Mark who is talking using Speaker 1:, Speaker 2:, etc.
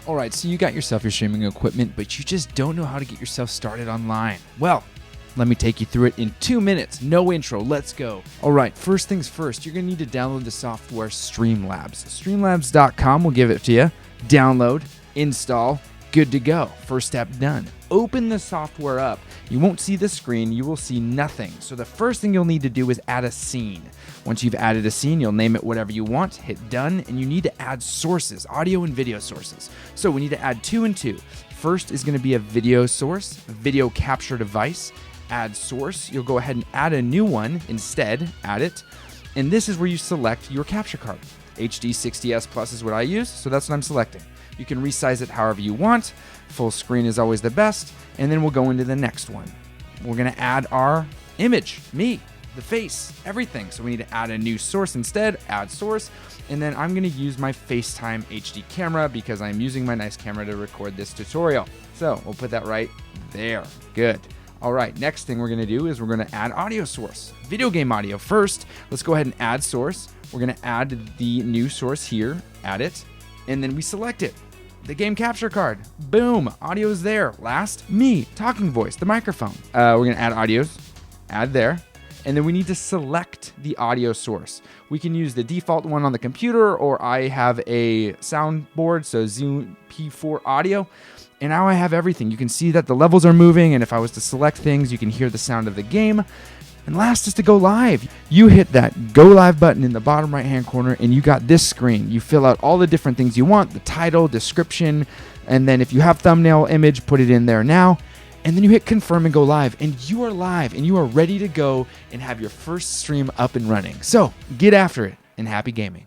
Speaker 1: All right, so you got yourself your streaming equipment, but you just don't know how to get yourself started online. Well, let me take you through it in 2 minutes. No intro, let's go. All right, first things first, you're gonna need to download the software Streamlabs. Streamlabs.com will give it to you. Download, install, good to go. First step done. Open the software up. You won't see the screen, you will see nothing. So the first thing you'll need to do is add a scene. Once you've added a scene, you'll name it whatever you want, hit done, and you need to add sources, audio and video sources. So we need to add 2 and 2. First is gonna be a video source, video capture device, add source. You'll go ahead and add a new one instead, add it. And this is where you select your capture card. HD 60S Plus is what I use, so that's what I'm selecting. You can resize it however you want. Full screen is always the best. And then we'll go into the next one. We're gonna add our image, me, the face, everything. So we need to add a new source instead, add source. And then I'm gonna use my FaceTime HD camera because I'm using my nice camera to record this tutorial. So we'll put that right there, good. All right, next thing we're gonna do is we're gonna add audio source. Video game audio first. Let's go ahead and add source. We're gonna add the new source here, add it, and then we select it. The game capture card, boom, audio is there. Last, me, talking voice, the microphone. We're gonna add audios, add there, and then we need to select the audio source. We can use the default one on the computer, or I have a soundboard, so Zoom P4 audio. And now I have everything. You can see that the levels are moving, and if I was to select things, you can hear the sound of the game. And last is to go live. You hit that go live button in the bottom right hand corner, and you got this screen. You fill out all the different things you want, the title, description, and then if you have thumbnail image, put it in there now. And then you hit confirm and go live, and you are live, and you are ready to go and have your first stream up and running. So get after it, and happy gaming.